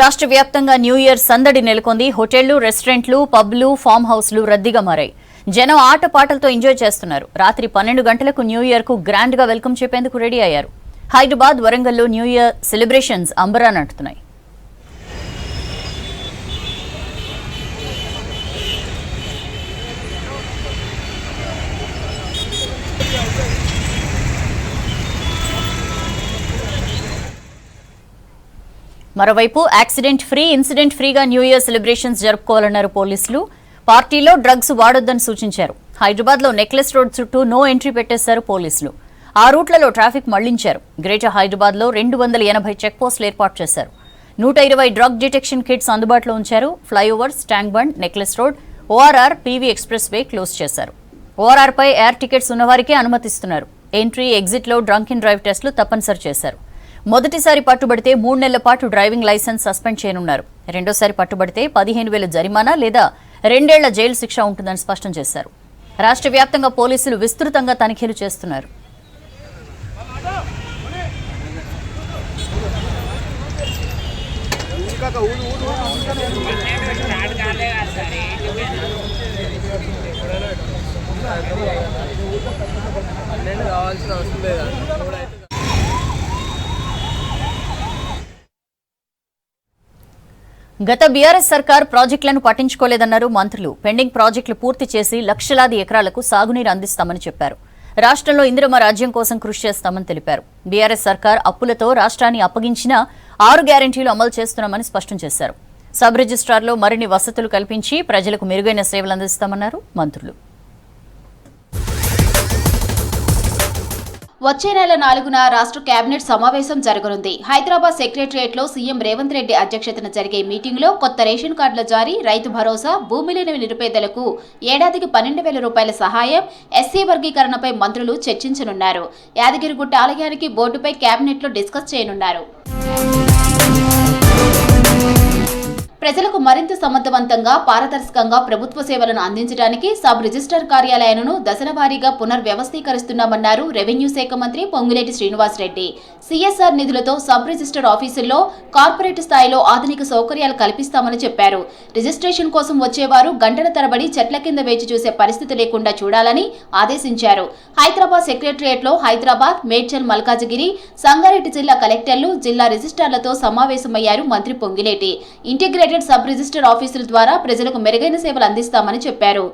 రాష్ట్ర వ్యాప్తంగా new year సందడి నెలకొంది. హోటళ్లు, రెస్టారెంట్లు, పబ్లు, ఫామ్ హౌస్లు రద్దీగా మారాయి. జనం ఆటపాటలతో ఎంజాయ్ చేస్తున్నారు. రాత్రి 12 గంటలకు న్యూ ఇయర్ కు గ్రాండ్ గా వెల్కమ్ చెప్పేందుకు రెడీ అయ్యారు. హైదరాబాద్, వరంగల్లో న్యూ ఇయర్ సెలబ్రేషన్స్ అంబరానంటున్నాయి. మరోవైపు యాక్సిడెంట్ ఫ్రీ, ఇన్సిడెంట్ ఫ్రీగా న్యూ ఇయర్ సెలబ్రేషన్స్ జరుపుకోవాలన్నారు పోలీసులు. పార్టీలో డ్రగ్స్ వాడొద్దని సూచించారు. హైదరాబాద్ లో నెక్లెస్ రోడ్ చుట్టూ నో ఎంట్రీ పెట్టేశారు పోలీసులు. ఆ రూట్లలో ట్రాఫిక్ మళ్లించారు. గ్రేటర్ హైదరాబాద్ లో 280 చెక్ పోస్టులు ఏర్పాటు చేశారు. 120 డ్రగ్ డిటెక్షన్ కిట్స్ అందుబాటులో ఉంచారు. Flyovers, tank bund, necklace road, ORR, PV express way close చేశారు. ఓఆర్ఆర్ పై ఎయిర్ టికెట్స్ ఉన్నవారికే అనుమతిస్తున్నారు. ఎంట్రీ, ఎగ్జిట్ లో డ్రంక్ అండ్ డ్రైవ్ టెస్టులు తప్పనిసరి చేశారు. మొదటిసారి పట్టుబడితే 3 నెలల పాటు డ్రైవింగ్ లైసెన్స్ సస్పెండ్ చేయనున్నారు. రెండోసారి పట్టుబడితే 15,000 జరిమానా లేదా 2 ఏళ్ల జైలు శిక్ష ఉంటుందని స్పష్టం చేశారు. రాష్ట్ర వ్యాప్తంగా పోలీసులు విస్తృతంగా తనిఖీలు చేస్తున్నారు. గత బీఆర్ఎస్ సర్కార్ ప్రాజెక్టులను పట్టించుకోలేదన్నారు మంత్రులు. పెండింగ్ ప్రాజెక్టులు పూర్తి చేసి లక్షలాది ఎకరాలకు సాగునీరు అందిస్తామని చెప్పారు. రాష్ట్రంలో ఇందిరమ్మ రాజ్యం కోసం కృషి చేస్తామని తెలిపారు. బీఆర్ఎస్ సర్కార్ అప్పులతో రాష్ట్రాన్ని అప్పగించినా 6 గ్యారెంటీలు అమలు చేస్తున్నామని స్పష్టం చేశారు. సబ్ రిజిస్ట్రార్లో మరిన్ని వసతులు కల్పించి ప్రజలకు మెరుగైన సేవలు అందిస్తామన్నారు మంత్రులు. వచ్చే నెల 4న రాష్ట్ర కేబినెట్ సమావేశం జరగనుంది. హైదరాబాద్ సెక్రటరియట్ లో సీఎం రేవంత్ రెడ్డి అధ్యక్షతన జరిగే మీటింగ్ లో కొత్త రేషన్ కార్డుల జారీ, రైతు భరోసా, భూమి లేని నిరుపేదలకు ఏడాదికి 12,000 రూపాయల సహాయం, ఎస్సీ వర్గీకరణపై మంత్రులు చర్చించనున్నారు. యాదగిరిగుట్ట ఆలయానికి బోర్డుపై కేబినెట్ లో డిస్కస్ చేయనున్నారు. ప్రజలకు మరింత సమర్థవంతంగా, పారదర్శకంగా ప్రభుత్వ సేవలను అందించడానికి సబ్ రిజిస్టర్ కార్యాలయాలను దశలవారీగా పునర్వ్యవస్థీకరిస్తున్నామన్నారు రెవెన్యూ శాఖ మంత్రి పొంగులేటి శ్రీనివాసరెడ్డి. సిఎస్ఆర్ నిధులతో సబ్ రిజిస్టర్ ఆఫీసుల్లో కార్పొరేట్ స్థాయిలో ఆధునిక సౌకర్యాలు కల్పిస్తామని చెప్పారు. రిజిస్ట్రేషన్ కోసం వచ్చేవారు గంటల తరబడి చెట్ల కింద వేచి చూసే పరిస్థితి లేకుండా చూడాలని ఆదేశించారు. హైదరాబాద్ సెక్రటరియట్ లో హైదరాబాద్, మేడ్చల్, మల్కాజిగిరి, సంగారెడ్డి జిల్లా కలెక్టర్లు, జిల్లా రిజిస్ట్రార్లతో సమావేశమయ్యారు మంత్రి పొంగిలేటి. ఇంటిగ్రేటెడ్ సబ్ రిజిస్టర్ ఆఫీసుల ద్వారా ప్రజలకు మెరుగైన సేవలు అందిస్తామని చెప్పారు.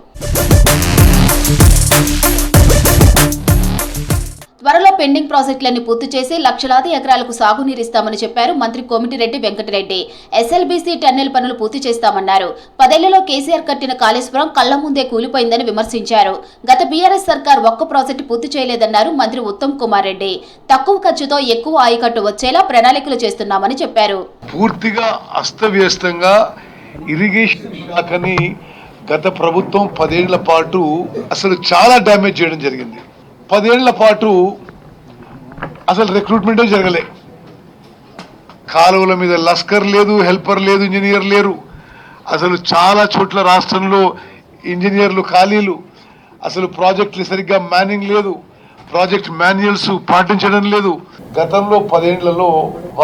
త్వరలో పెండింగ్ ప్రాజెక్టులన్నీ పూర్తి చేసి లక్షలాది ఎకరాలకు సాగునీరిస్తామని చెప్పారు మంత్రి కోమిటిరెడ్డి వెంకటరెడ్డి. ఎస్ఎల్బీసీ టన్నెల్ పనులు పూర్తి చేస్తామన్నారు. 10 ఏళ్లలో కేసీఆర్ కట్టిన కాళేశ్వరం కళ్ల ముందే కూలిపోయిందని విమర్శించారు. గత బీఆర్ఎస్ సర్కార్ ఒక్క ప్రాజెక్టు పూర్తి చేయలేదన్నారు మంత్రి ఉత్తమ్ కుమార్ రెడ్డి. తక్కువ ఖర్చుతో ఎక్కువ ఆయకట్టు వచ్చేలా ప్రణాళికలు చేస్తున్నామని చెప్పారు. పూర్తిగా అస్తవ్యస్తంగా ఇరిగేషన్ శాఖని గత ప్రభుత్వం 10 ఏళ్ల పాటు అసలు చాలా డ్యామేజ్ చేయడం జరిగింది. 10 ఏళ్ల పాటు అసలు రిక్రూట్మెంటే జరగలే. కాలువల మీద లస్కర్ లేదు, హెల్పర్ లేదు, ఇంజనీర్ లేరు. అసలు చాలా చోట్ల రాష్ట్రంలో ఇంజనీర్లు ఖాళీలు. అసలు ప్రాజెక్టులు సరిగ్గా మ్యానింగ్ లేదు, ప్రాజెక్ట్ మాన్యువల్స్ పాటించడం లేదు. గతంలో 10 ఏళ్లలో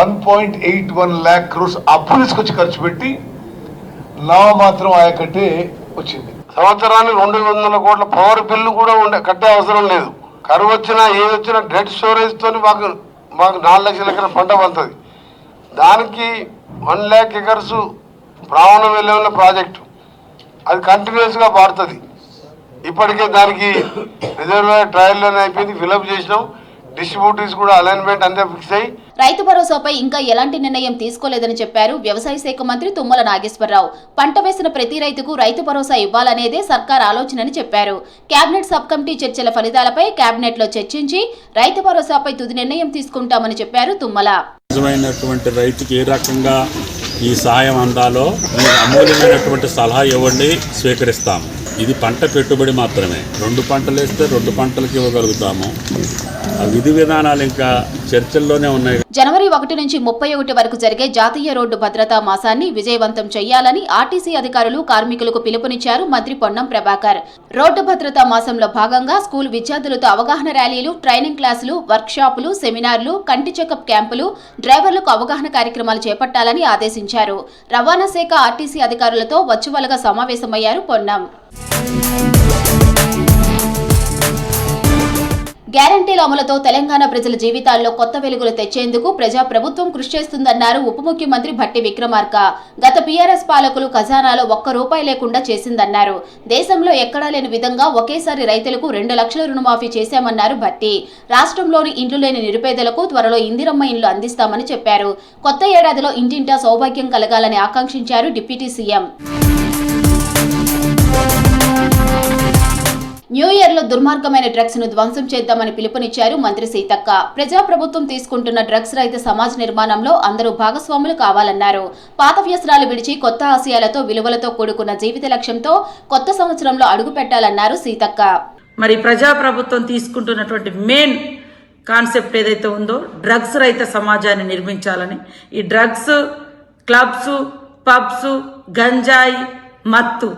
1.81 lakh crores అప్పు తీసుకొచ్చి ఖర్చు పెట్టి నామమాత్రం ఆయకట్టే వచ్చింది. సంవత్సరానికి 200 కోట్ల పవర్ బిల్లు కూడా కట్టే అవసరం లేదు. కరువు వచ్చినా ఏది వచ్చినా డెడ్ స్టోరేజ్ తోని మాకు 4 లక్షల ఎకరం పంట పండుతుంది. దానికి 1 lakh acres ప్రావణం వెళ్ళే ఉన్న ప్రాజెక్టు అది కంటిన్యూస్గా పారుతుంది. ఇప్పటికే దానికి రిజర్వాయర్ ట్రయల్లోనే అయిపోయింది, ఫిలప్ చేసినాం. డిస్ట్రిబ్యూటర్స్ కూడా అలైన్మెంట్ అంతే ఫిక్స్ అయ్యి. రైతు భరోసాపై ఇంకా ఎలాంటి నిర్ణయం తీసుకోలేదని చెప్పారు వ్యవసాయ శాఖ మంత్రి తుమ్మల నాగేశ్వరరావు. పంట వేసిన ప్రతి రైతుకు రైతు భరోసా ఇవ్వాలనేదే సర్కార్ ఆలోచనని చెప్పారు. కేబినెట్ సబ్ కమిటీ చర్చల ఫలితాలపై కేబినెట్ లో చర్చించి రైతు భరోసాపై తుది నిర్ణయం తీసుకుంటామని చెప్పారు తుమ్మల. నిజమైనటువంటి రైతుకి ఏ రకంగా ఈ సహాయం అందాలో అమూల్యమైనటువంటి సలహా ఇవ్వండి, స్వీకరిస్తాము. ఇది పంట పెట్టుబడి మాత్రమే. 2 పంటలు వేస్తే 2 పంటలకు ఇవ్వగలుగుతాము. ఆ విధి విధానాలు ఇంకా చర్చల్లోనే ఉన్నాయి. జనవరి 1 నుంచి 31 వరకు జరిగే జాతీయ రోడ్డు భద్రతా మాసాన్ని విజయవంతం చేయాలని ఆర్టీసీ అధికారులు కార్మికులకు పిలుపునిచ్చారు మంత్రి పొన్నం ప్రభాకర్. రోడ్డు భద్రతా మాసంలో భాగంగా స్కూల్ విద్యార్థులతో అవగాహన ర్యాలీలు, ట్రైనింగ్ క్లాసులు, వర్క్షాపులు, సెమినార్లు, కంటి చెకప్ క్యాంపులు, డ్రైవర్లకు అవగాహన కార్యక్రమాలు చేపట్టాలని ఆదేశించారు. రవాణా శాఖ ఆర్టీసీ అధికారులతో వర్చువల్గా సమావేశమయ్యారు పొన్నం. గ్యారంటీల అమలుతో తెలంగాణ ప్రజల జీవితాల్లో కొత్త వెలుగులు తెచ్చేందుకు ప్రజాప్రభుత్వం కృషి చేస్తుందన్నారు ఉప ముఖ్యమంత్రి భట్టి విక్రమార్క. గత పీఆర్ఎస్ పాలకులు ఖజానాలో ₹1 లేకుండా చేసిందన్నారు. దేశంలో ఎక్కడా లేని విధంగా ఒకేసారి రైతులకు 2 లక్షల రుణమాఫీ చేశామన్నారు భట్టి. రాష్ట్రంలోని ఇండ్లు లేని నిరుపేదలకు త్వరలో ఇందిరమ్మ ఇండ్లు అందిస్తామని చెప్పారు. కొత్త ఏడాదిలో ఇంటింటా సౌభాగ్యం కలగాలని ఆకాంక్షించారు డిప్యూటీ సీఎం. న్యూ ఇయర్ లో దుర్మార్గమైన డ్రగ్స్ ను ధ్వంసం చేద్దామని పిలుపునిచ్చారు మంత్రి సీతక్క. ప్రజాప్రభుత్వం తీసుకుంటున్న డ్రగ్స్ రహిత సమాజ నిర్మాణంలో అందరూ భాగస్వాములు కావాలన్నారు. పాత వ్యసనాలు విడిచి కొత్త ఆశయాలతో విలువలతో కూడుకున్న జీవిత లక్ష్యంతో కొత్త సంవత్సరంలో అడుగు పెట్టాలన్నారు సీతక్క. మరి ప్రజాప్రభుత్వం తీసుకుంటున్నటువంటి మెయిన్ కాన్సెప్ట్ ఏదైతే ఉందో డ్రగ్స్ రహిత సమాజాన్ని నిర్మించాలని, ఈ డ్రగ్స్, క్లబ్స్, పబ్స్, గంజాయి, మత్తు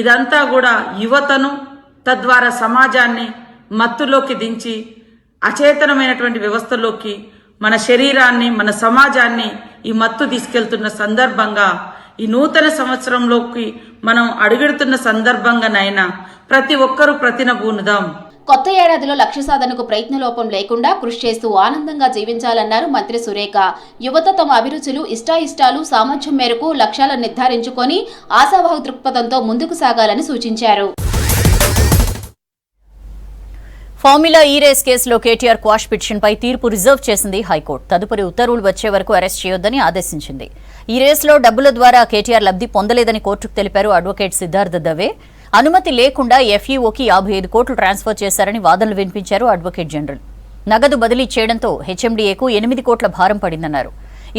ఇదంతా కూడా యువతను తద్వారా సమాజాన్ని మత్తులోకి దించి అచేతనమైనటువంటి వ్యవస్థలోకి మన శరీరాన్ని, మన సమాజాన్ని ఈ మత్తు తీసుకెళ్తున్న సందర్భంగా ఈ నూతన సంవత్సరంలోకి మనం అడుగెడుతున్న సందర్భంగానైనా ప్రతి ఒక్కరూ ప్రతినబూనుదాం. కొత్త ఏడాదిలో లక్ష్య సాధనకు ప్రయత్నలోపం లేకుండా కృషి చేస్తూ ఆనందంగా జీవించాలన్నారు మంత్రి సురేఖ. యువత తమ అభిరుచులు, ఇష్టాయిష్టాలు, సామర్థ్యం మేరకు లక్ష్యాలను నిర్ధారించుకొని ఆశావాహు దృక్పథంతో ముందుకు సాగాలని సూచించారు. ఫార్ములా ఈ రేస్ కేసులో కేటీఆర్ క్వాష్ పిటిషన్పై తీర్పు రిజర్వ్ చేసింది హైకోర్టు. తదుపరి ఉత్తర్వులు వచ్చే వరకు అరెస్ట్ చేయొద్దని ఆదేశించింది. ఈ రేసులో డబ్బుల ద్వారా కేటీఆర్ లబ్ధి పొందలేదని కోర్టుకు తెలిపారు అడ్వకేట్ సిద్ధార్థ దవే. అనుమతి లేకుండా ఎఫ్ఈఓకి 55 కోట్లు ట్రాన్స్ఫర్ చేశారని వాదనలు వినిపించారు అడ్వకేట్ జనరల్. నగదు బదిలీ చేయడంతో హెచ్ఎండీఏకు 8 కోట్ల భారం పడిందన్నారు.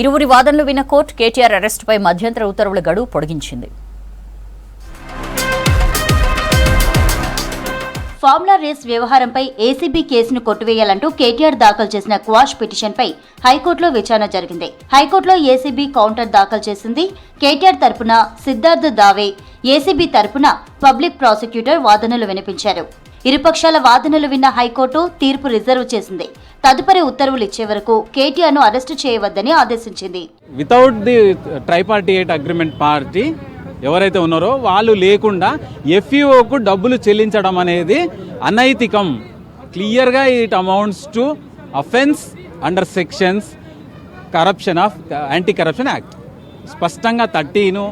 ఇరువురి వాదనలు విన్న కోర్టు కేటీఆర్ అరెస్టుపై మధ్యంతర ఉత్తర్వుల గడువు పొడిగించింది. ఫార్ములా రేస్ వ్యవహారంపై ఏసీబీ కేసును కొట్టివేయాలంటూ కేటీఆర్ దాఖలు చేసిన క్వాష్ పిటిషన్పై హైకోర్టులో విచారణ జరిగింది. హైకోర్టులో ఏసీబీ కౌంటర్ దాఖలు చేసింది. కేటీఆర్ తరపున సిద్ధార్థ దావే, ఏసీబీ తరపున పబ్లిక్ ప్రాసిక్యూటర్ వాదనలు వినిపించారు. ఇరుపక్షాల వాదనలు విన్న హైకోర్టు తీర్పు రిజర్వ్ చేసింది. తదుపరి ఉత్తర్వులు ఇచ్చే వరకు కేటీఆర్ ను అరెస్టు చేయవద్దని ఆదేశించింది. Without the tripartite agreement party ఎవరైతే ఉన్నారో వాళ్ళు లేకుండా ఎఫ్ఈఓకు డబ్బులు చెల్లించడం అనేది అనైతికం. క్లియర్గా it amounts to offence under sections corruption of anti corruption act. స్పష్టంగా 13,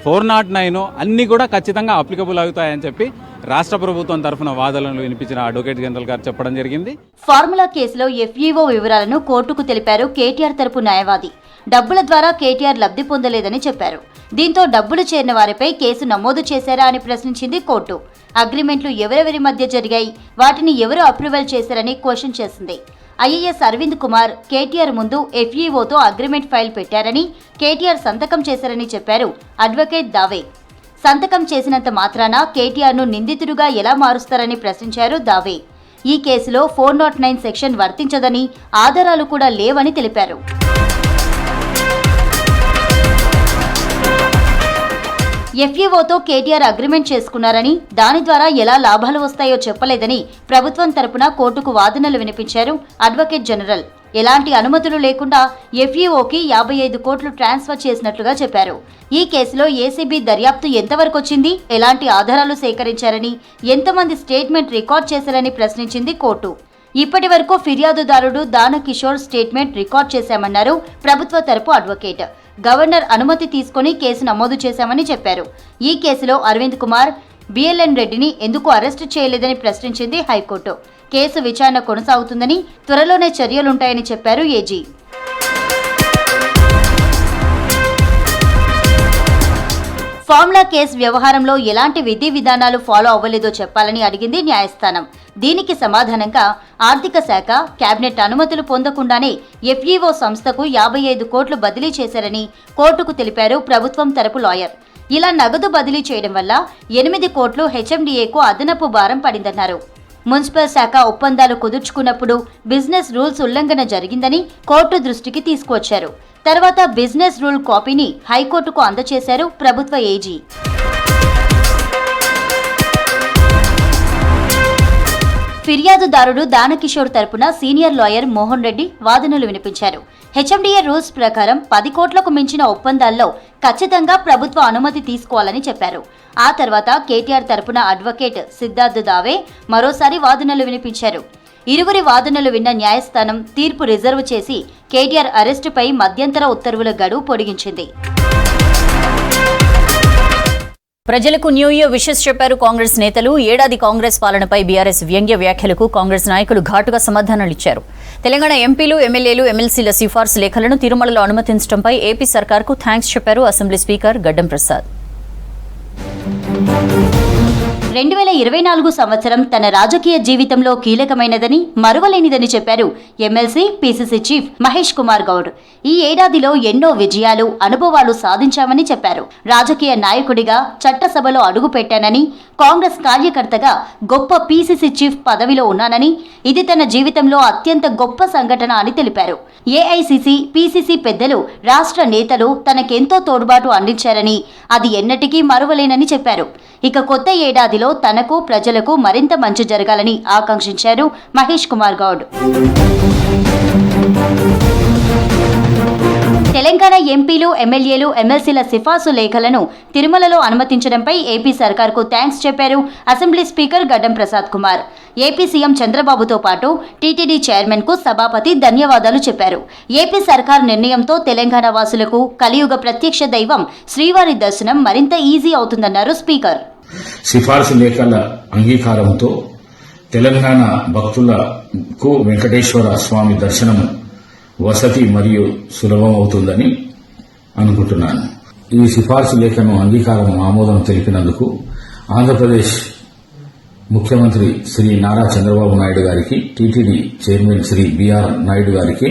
409 అన్నీ కూడా ఖచ్చితంగా అప్లికబుల్ అవుతాయని చెప్పి రాష్ట్ర ప్రభుత్వం తరఫున వాదనలు వినిపించిన అడ్వకేట్ జనరల్ గారు చెప్పడం జరిగింది. ఫార్ములా కేసులో ఎఫ్ఈఓ వివరాలను కోర్టుకు తెలిపారు కేటీఆర్ తరపు న్యాయవాది. డబ్బుల ద్వారా కేటీఆర్ లబ్ధి పొందలేదని చెప్పారు. దీంతో డబ్బులు చేరిన వారిపై కేసు నమోదు చేశారా అని ప్రశ్నించింది కోర్టు. అగ్రిమెంట్లు ఎవరెవరి మధ్య జరిగాయి, వాటిని ఎవరు అప్రూవల్ చేశారని క్వశ్చన్ చేసింది. ఐఏఎస్ అరవింద్ కుమార్ కేటీఆర్ ముందు ఎఫ్ఈఓతో అగ్రిమెంట్ ఫైల్ పెట్టారని, కేటీఆర్ సంతకం చేశారని చెప్పారు అడ్వకేట్ దావే. సంతకం చేసినంత మాత్రాన కేటీఆర్ను నిందితుడిగా ఎలా మారుస్తారని ప్రశ్నించారు దావే. ఈ కేసులో 409 సెక్షన్ వర్తించదని, ఆధారాలు కూడా లేవని తెలిపారు. ఎఫ్ఈఓతో కేటీఆర్ అగ్రిమెంట్ చేసుకున్నారని, దాని ద్వారా ఎలా లాభాలు వస్తాయో చెప్పలేదని ప్రభుత్వం తరపున కోర్టుకు వాదనలు వినిపించారు అడ్వకేట్ జనరల్. ఎలాంటి అనుమతులు లేకుండా ఎఫ్ఈఓకి 55 కోట్లు ట్రాన్స్ఫర్ చేసినట్లుగా చెప్పారు. ఈ కేసులో ఏసీబీ దర్యాప్తు ఎంతవరకు వచ్చింది, ఎలాంటి ఆధారాలు సేకరించారని, ఎంతమంది స్టేట్మెంట్ రికార్డ్ చేశారని ప్రశ్నించింది కోర్టు. ఇప్పటి వరకు ఫిర్యాదుదారుడు దానకిషోర్ స్టేట్మెంట్ రికార్డ్ చేశామన్నారు ప్రభుత్వ తరపు అడ్వకేట్. గవర్నర్ అనుమతి తీసుకుని కేసు నమోదు చేశామని చెప్పారు. ఈ కేసులో అరవింద్ కుమార్, బిఎల్ఎన్ రెడ్డిని ఎందుకు అరెస్టు చేయలేదని ప్రశ్నించింది హైకోర్టు. కేసు విచారణ కొనసాగుతుందని, త్వరలోనే చర్యలుంటాయని చెప్పారు ఏజీ. ఫార్ములా కేసు వ్యవహారంలో ఎలాంటి విధి విధానాలు ఫాలో అవ్వలేదో చెప్పాలని అడిగింది న్యాయస్థానం. దీనికి సమాధానంగా ఆర్థిక శాఖ కేబినెట్ అనుమతులు పొందకుండానే ఎఫ్ఈఓ సంస్థకు 55 కోట్లు బదిలీ చేశారని కోర్టుకు తెలిపారు ప్రభుత్వం తరపు లాయర్. ఇలా నగదు బదిలీ చేయడం వల్ల 8 కోట్లు హెచ్ఎండీఏకు అదనపు భారం పడిందన్నారు. మున్సిపల్ శాఖ ఒప్పందాలు కుదుర్చుకున్నప్పుడు బిజినెస్ రూల్స్ ఉల్లంఘన జరిగిందని కోర్టు దృష్టికి తీసుకువచ్చారు. తర్వాత బిజినెస్ రూల్ కాపీని హైకోర్టుకు అందజేశారు ప్రభుత్వ ఏజీ. ఫిర్యాదుదారుడు దానకిషోర్ తరపున సీనియర్ లాయర్ మోహన్ రెడ్డి వాదనలు వినిపించారు. హెచ్ఎండిఏ రూల్స్ ప్రకారం 10 కోట్లకు మించిన ఒప్పందాల్లో ఖచ్చితంగా ప్రభుత్వ అనుమతి తీసుకోవాలని చెప్పారు. ఆ తర్వాత కేటీఆర్ తరపున అడ్వకేట్ సిద్ధార్థ్ దావే మరోసారి వాదనలు వినిపించారు. ఇరువురి వాదనలు విన్న న్యాయస్థానం తీర్పు రిజర్వ్ చేసి కేటీఆర్ అరెస్టుపై మధ్యంతర ఉత్తర్వుల గడువు పొడిగించింది. ప్రజలకు న్యూ ఇయర్ విషెస్ చెప్పారు కాంగ్రెస్ నేతలు. ఏడాది కాంగ్రెస్ పాలనపై బీఆర్ఎస్ వ్యంగ్య వ్యాఖ్యలకు కాంగ్రెస్ నాయకులు ఘాటుగా సమాధానాలిచ్చారు. తెలంగాణ ఎంపీలు, ఎమ్మెల్యేలు, ఎమ్మెల్సీల సిఫార్సు లేఖలను తిరుమలలో అనుమతించడంపై ఏపీ సర్కార్కు థ్యాంక్స్ చెప్పారు అసెంబ్లీ స్పీకర్ గడ్డం ప్రసాద్. 2024 సంవత్సరం తన రాజకీయ జీవితంలో కీలకమైనదని, మరువలేనిదని చెప్పారు MLC, PCC chief Mahesh Kumar Goud. ఈ ఏడాదిలో ఎన్నో విజయాలు, అనుభవాలు సాధించామని చెప్పారు. రాజకీయ నాయకుడిగా చట్టసభలో అడుగుపెట్టానని, కాంగ్రెస్ కార్యకర్తగా గొప్ప పీసీసీ చీఫ్ పదవిలో ఉన్నానని, ఇది తన జీవితంలో అత్యంత గొప్ప సంఘటన అని తెలిపారు. ఏఐసీసీ, పీసీసీ పెద్దలు, రాష్ట్ర నేతలు తనకెంతో తోడ్పాటు అందించారని, అది ఎన్నటికీ మరువలేనని చెప్పారు. ఇక కొత్త ఏడాదిలో తనకు, ప్రజలకు మరింత మంచి జరగాలని ఆకాంక్షించారు మహేష్ కుమార్ గౌడ్. తెలంగాణ ఎంపీలు, ఎమ్మెల్యేలు, ఎమ్మెల్సీల సిఫార్సు లేఖలను తిరుమలలో అనుమతించడంపై ఏపీ సర్కార్కు థ్యాంక్స్ చెప్పారు అసెంబ్లీ స్పీకర్ గడ్డం ప్రసాద్ కుమార్. ఏపీ సీఎం చంద్రబాబుతో పాటు టీటీడీ చైర్మన్కు సభాపతి ధన్యవాదాలు చెప్పారు. ఏపీ సర్కార్ నిర్ణయంతో తెలంగాణ వాసులకు కలియుగ ప్రత్యక్ష దైవం శ్రీవారి దర్శనం మరింత ఈజీ అవుతుందన్నారు స్పీకర్. సిఫార్సు లేఖల అంగీకారంతో తెలంగాణ భక్తులకు వెంకటేశ్వర స్వామి దర్శనం వసతి మరియు సులభం అవుతుందని అనుకుంటున్నాను. ఈ సిఫార్సు లేఖను అంగీకారం ఆమోదం తెలిపినందుకు ఆంధ్రప్రదేశ్ ముఖ్యమంత్రి శ్రీ నారా చంద్రబాబు నాయుడు గారికి, TTD chairman Shri B R Naidu గారికి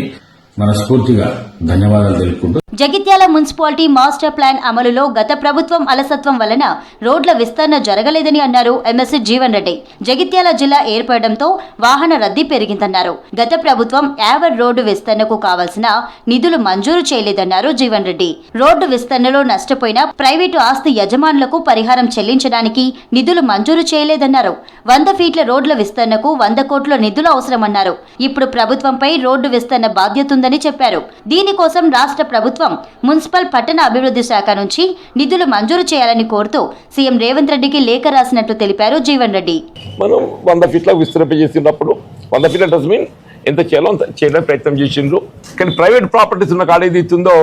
మనస్ఫూర్తిగా ధన్యవాదాలు తెలుపుకుంటూ జగిత్యాల మున్సిపాలిటీ మాస్టర్ ప్లాన్ అమలులో గత ప్రభుత్వం అలసత్వం వలన రోడ్ల విస్తరణ జరగలేదని అన్నారు ఎమ్మెల్సీ జీవన్ రెడ్డి. జగిత్యాల జిల్లా ఏర్పడడంతో వాహన రద్దీ పెరిగిందన్నారు. గత ప్రభుత్వం యావర్ రోడ్డు విస్తరణకు కావాల్సిన నిధులు మంజూరు చేయలేదన్నారు జీవన్ రెడ్డి. రోడ్డు విస్తరణలో నష్టపోయిన ప్రైవేటు ఆస్తి యజమానులకు పరిహారం చెల్లించడానికి నిధులు మంజూరు చేయలేదన్నారు. 100 ఫీట్ల రోడ్ల విస్తరణకు 100 కోట్ల నిధులు అవసరమన్నారు. ఇప్పుడు ప్రభుత్వంపై రోడ్డు విస్తరణ బాధ్యత ఉందని చెప్పారు. దీనికోసం రాష్ట్ర ప్రభుత్వం మున్సిపల్ పట్టణ అభివృద్ధి శాఖ నుంచి నిధులు మంజూరు చేయాలని కోరుతూ సీఎం రేవంత్ రెడ్డికి లేఖ రాసినట్లు తెలిపారు జీవన్ రెడ్డి. మనం 100 ఫీట్ల విస్తరింపజేసినప్పుడు 100 ఫీట్ల డస్ట్బిన్ ఎంత చేయాలో అంత చేయడానికి ప్రయత్నం చేసిండ్రు. కానీ ప్రైవేట్ ప్రాపర్టీస్ ఉన్న కాడ ఏది ఇస్తుందో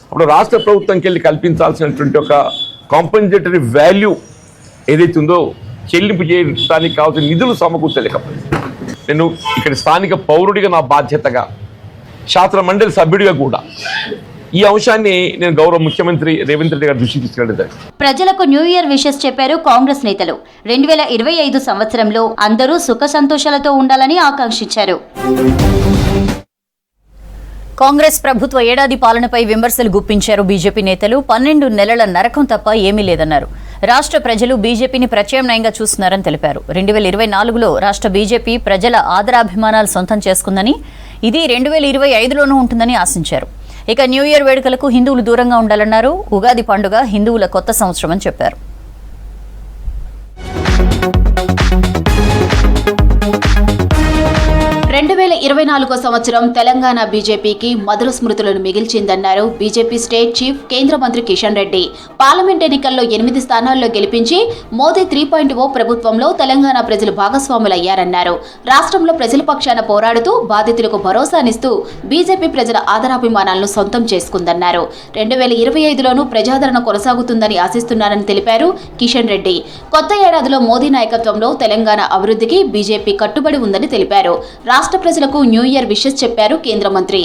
అప్పుడు రాష్ట్ర ప్రభుత్వంకి వెళ్ళి కల్పించాల్సినటువంటి ఒక కాంపెన్సేటరీ వాల్యూ ఏదైతే ఉందో చెల్లింపు చేయడానికి కావాల్సిన నిధులు సమకూర్చలేకపోయింది. నేను ఇక్కడ స్థానిక పౌరుడిగా నా బాధ్యతగా, శాసన మండలి సభ్యుడిగా కూడా ఈ అంశాన్ని నేను గౌరవ ముఖ్యమంత్రి రేవంత్ రెడ్డి గారి దృష్టికి తీసుకెళ్ళడం. ప్రజలకు న్యూ ఇయర్ విషెస్ చెప్పారు కాంగ్రెస్ నేతలు. 2025 సంవత్సరంలో అందరూ సుఖ సంతోషాలతో ఉండాలని ఆకాంక్షించారు. కాంగ్రెస్ ప్రభుత్వ ఏడాది పాలనపై విమర్శలు గుప్పించారు బీజేపీ నేతలు. 12 నెలల నరకం తప్ప ఏమీ లేదన్నారు. రాష్ట్ర ప్రజలు బీజేపీని ప్రత్యామ్నాయంగా చూస్తున్నారని తెలిపారు. 2024లో రాష్ట్ర బీజేపీ ప్రజల ఆదరాభిమానాలు సొంతం చేసుకుందని, ఇది 2025లోనూ ఉంటుందని ఆశించారు. ఇక న్యూ ఇయర్ వేడుకలకు హిందువులు దూరంగా ఉండాలన్నారు. ఉగాది పండుగ హిందువుల కొత్త సంవత్సరం అని చెప్పారు. 2024 సంవత్సరం తెలంగాణ బీజేపీకి మధుర స్మృతులను మిగిల్చిందన్నారు బీజేపీ స్టేట్ చీఫ్, కేంద్ర మంత్రి కిషన్ రెడ్డి. పార్లమెంట్ ఎన్నికల్లో 8 స్థానాల్లో గెలిపించి మోదీ 3.0 ప్రభుత్వంలో తెలంగాణ ప్రజలు భాగస్వాములయ్యారన్నారు. రాష్ట్రంలో ప్రజల పక్షాన పోరాడుతూ బాధితులకు భరోసానిస్తూ బీజేపీ ప్రజల ఆదరాభిమానాలను సొంతం చేసుకుందన్నారు. 2025లోనూ ప్రజాదరణ కొనసాగుతుందని ఆశిస్తున్నారని తెలిపారు కిషన్ రెడ్డి. కొత్త ఏడాదిలో మోదీ నాయకత్వంలో తెలంగాణ అభివృద్ధికి బీజేపీ కట్టుబడి ఉందని తెలిపారు. రాష్ట్ర ప్రజలకు న్యూ ఇయర్ విషెస్ చెప్పారు కేంద్ర మంత్రి.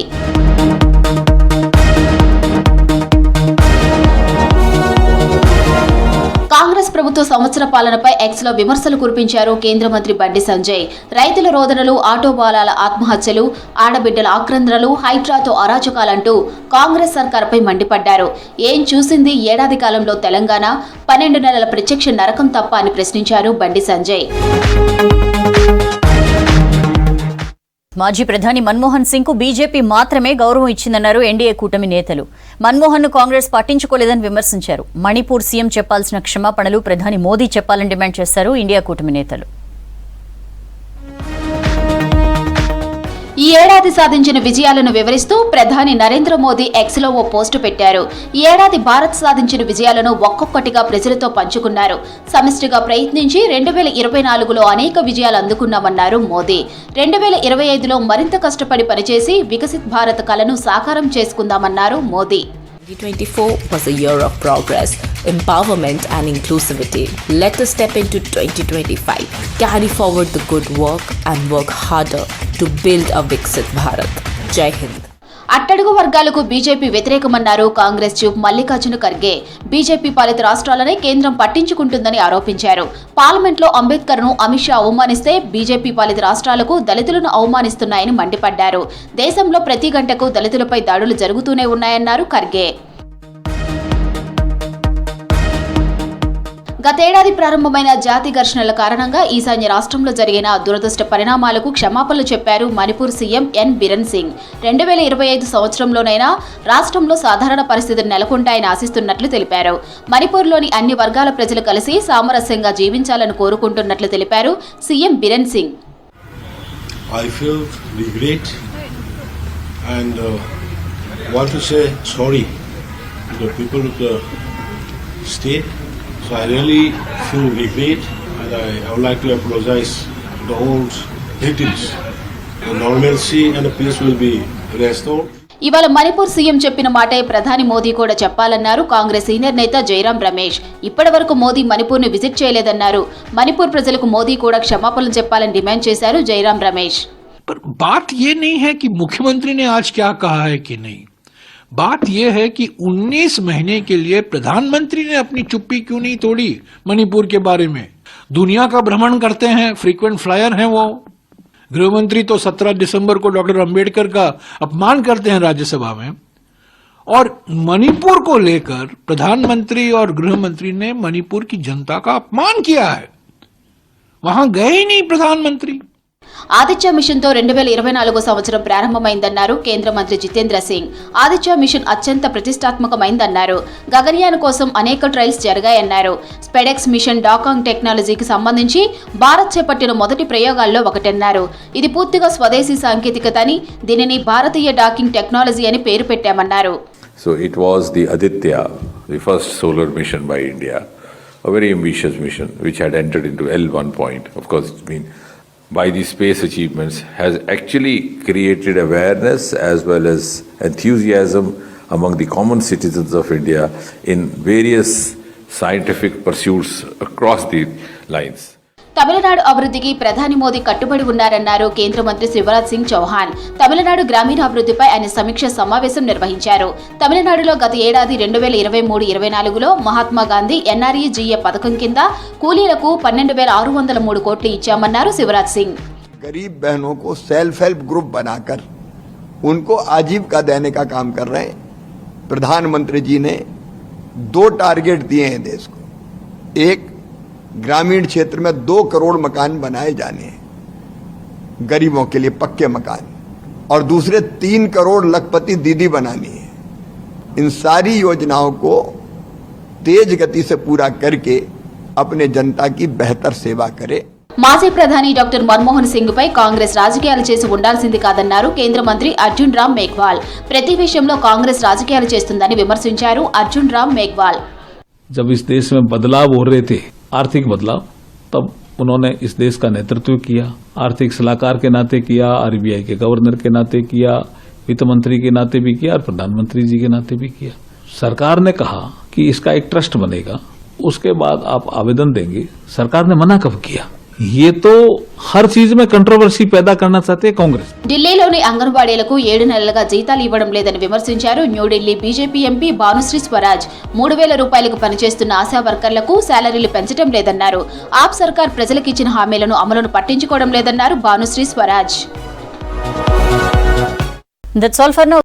కాంగ్రెస్ ప్రభుత్వ సంవత్సర పాలనపై ఎక్స్లో విమర్శలు కురిపించారు కేంద్ర మంత్రి బండి సంజయ్. రైతుల రోదనలు, ఆటో బాలాల ఆత్మహత్యలు, ఆడబిడ్డల ఆక్రందనలు, హైడ్రాతో అరాచకాలంటూ కాంగ్రెస్ సర్కార్పై మండిపడ్డారు. ఏం చూసింది ఏడాది కాలంలో తెలంగాణ? 12 నెలల ప్రత్యక్ష నరకం తప్ప అని ప్రశ్నించారు బండి సంజయ్. మాజీ ప్రధాని మన్మోహన్ సింగ్ కు బీజేపీ మాత్రమే గౌరవం ఇచ్చిందన్నారు ఎన్డీఏ కూటమి నేతలు. మన్మోహన్ ను కాంగ్రెస్ పట్టించుకోలేదని విమర్శించారు. మణిపూర్ సీఎం చెప్పాల్సిన క్షమాపణలు ప్రధాని మోదీ చెప్పాలని డిమాండ్ చేశారు ఇండియా కూటమి నేతలు. ఈ ఏడాది సాధించిన విజయాలను వివరిస్తూ ప్రధాని నరేంద్ర మోదీ ఎక్స్లో ఓ పోస్టు పెట్టారు. ఈ ఏడాది భారత్ సాధించిన విజయాలను ఒక్కొక్కటిగా ప్రజలతో పంచుకున్నారు. సమిష్టిగా ప్రయత్నించి 2024లో అనేక విజయాలు అందుకున్నామన్నారు మోదీ. 2025లో మరింత కష్టపడి పనిచేసి వికసిత్ భారత్ కలను సాకారం చేసుకుందామన్నారు Modi. 2024 was a year of progress, empowerment and inclusivity. Let us step into 2025, carry forward the good work and work harder to build a Viksit Bharat. Jai Hind. అట్టడుగు వర్గాలకు బీజేపీ వ్యతిరేకమన్నారు కాంగ్రెస్ చీఫ్ మల్లికార్జున ఖర్గే. బీజేపీ పాలిత రాష్ట్రాలనే కేంద్రం పట్టించుకుంటుందని ఆరోపించారు. పార్లమెంట్లో అంబేద్కర్ను అమిత్ షా అవమానిస్తే బీజేపీ పాలిత రాష్ట్రాలకు దళితులను అవమానిస్తున్నాయని మండిపడ్డారు. దేశంలో ప్రతి గంటకు దళితులపై దాడులు జరుగుతూనే ఉన్నాయన్నారు ఖర్గే. గతేడాది ప్రారంభమైన జాతి ఘర్షణల కారణంగా ఈశాన్య రాష్ట్రంలో జరిగిన దురదృష్ట పరిణామాలకు క్షమాపణలు చెప్పారు మణిపూర్ సీఎం ఎన్ బిరెన్ సింగ్. 2025 సంవత్సరంలోనైనా రాష్ట్రంలో సాధారణ పరిస్థితులు నెలకొంటాయని ఆశిస్తున్నట్లు తెలిపారు. మణిపూర్లోని అన్ని వర్గాల ప్రజలు కలిసి సామరస్యంగా జీవించాలని కోరుకుంటున్నట్లు తెలిపారు CM Biren Singh. I feel regret and want to say sorry to the people of the state. So I really feel regret and I would like to apologize to the whole victims. The normalcy and the peace will be restored. ఇవాళ Manipur CM చెప్పిన మాటే ప్రధాని మోదీ కూడా చెప్పాలన్నారు Congress senior నేత జైరాం రమేష్. ఇప్పటి వరకు మోదీ మణిపూర్ ని visit చేయలేదన్నారు. Manipur ప్రజలకు మోదీ కూడా క్షమాపణలు చెప్పాలని డిమాండ్ చేశారు జైరాం రమేష్. बात ये नहीं है कि मुख्यमंत्री ने आज क्या कहा है कि नहीं, बात यह है कि 19 महीने के लिए प्रधानमंत्री ने अपनी चुप्पी क्यों नहीं तोड़ी मणिपुर के बारे में. दुनिया का भ्रमण करते हैं, फ्रीक्वेंट फ्लायर हैं वो. गृहमंत्री तो 17 दिसंबर को डॉक्टर अंबेडकर का अपमान करते हैं राज्यसभा में, और मणिपुर को लेकर प्रधानमंत्री और गृहमंत्री ने मणिपुर की जनता का अपमान किया है. वहां गए ही नहीं प्रधानमंत्री. ఆదిత్య మిషన్ తో 2024 సంవత్సరం ప్రారంభమైందన్నారు కేంద్ర మంత్రి జితేంద్ర సింగ్. ఆదిత్య మిషన్ అత్యంత ప్రతిష్టాత్మకమైందన్నారు. గగన్యాన్ కోసం అనేక ట్రయల్స్ జరిగాయన్నారు. స్పెడెక్స్ మిషన్ డాకాంగ్ టెక్నాలజీకి సంబంధించి భారత్ చేపట్టిన మొదటి ప్రయోగాల్లో ఒకటన్నారు. ఇది పూర్తిగా స్వదేశీ సాంకేతికత అని, దీనిని భారతీయ డాకింగ్ టెక్నాలజీ అని పేరు పెట్టామన్నారు. So it was the Aditya, the first solar mission by India, a very ambitious mission which had entered into L1 point. Of course, it's been by these space achievements has actually created awareness as well as enthusiasm among the common citizens of India in various scientific pursuits across the lines. Tamil Nadu అభివృద్ధికి ప్రధాని మోదీ కట్టుబడి ఉన్నారన్నారు కేంద్ర మంత్రి శివరాజ్ సింగ్ చౌహాన్. తమిళనాడు గ్రామీణాభివృద్ధిపై ఆయన సమీక్ష సమావేశం నిర్వహించారు. తమిళనాడులో గత ఏడాది 2023-24లో మహాత్మా గాంధీ NREGA పథకం కింద కూలీలకు 12,603 కోట్లు ఇచ్చామన్నారు శివరాజ్ సింగ్. गरीब बहनों को सेल्फ हेल्प ग्रुप बनाकर उनको आजीविका देने का काम कर रहे हैं. प्रधानमंत्री जी ने 2 टारगेट दिए हैं देश को. एक, ग्रामीण क्षेत्र में 2 करोड़ मकान बनाए जाने हैं गरीबों के लिए, पक्के मकान, और दूसरे 3 करोड़ लखपति दीदी बनानी है. इन सारी योजनाओं को तेज गति से पूरा करके अपने जनता की बेहतर सेवा करे. మాజీ ప్రధాని డాక్టర్ మన్మోహన్ సింగ్ పై కాంగ్రెస్ రాజకీయాలు చేసి ఉండాల్సింది కాదన్నారు కేంద్ర మంత్రి అర్జున్ రామ్ మేఘ్వాల్. ప్రతి విషయంలో కాంగ్రెస్ రాజకీయాలు చేస్తుందని విమర్శించారు అర్జున్ రామ్ మేఘ్వాల్. जब इस देश में बदलाव हो रहे थे, आर्थिक बदलाव, तब उन्होंने इस देश का नेतृत्व किया. आर्थिक सलाहकार के नाते किया, RBI के गवर्नर के नाते किया, वित्त मंत्री के नाते भी किया और प्रधानमंत्री जी के नाते भी किया. सरकार ने कहा कि इसका एक ट्रस्ट बनेगा, उसके बाद आप आवेदन देंगे. सरकार ने मना कब किया? ये तो हर चीज में कंट्रोवर्सी पैदा करना चाहते हैं कांग्रेस. ఢిల్లీలోని అంగన్వాడీలకు 7 నెలలుగా జీతాలు ఇవ్వడం లేదని విమర్శించారు న్యూఢిల్లీ బీజేపీ ఎంపీ భానుశ్రీ స్వరాజ్. 3,000 రూపాయలకు పనిచేస్తున్న ఆశా వర్కర్లకు శాలరీలు పెంచడం లేదన్నారు. ఆప్ సర్కార్ ప్రజలకు ఇచ్చిన హామీలను అమలును పట్టించుకోవడం లేదన్నారు Bhanusri Swaraj. That's all for now.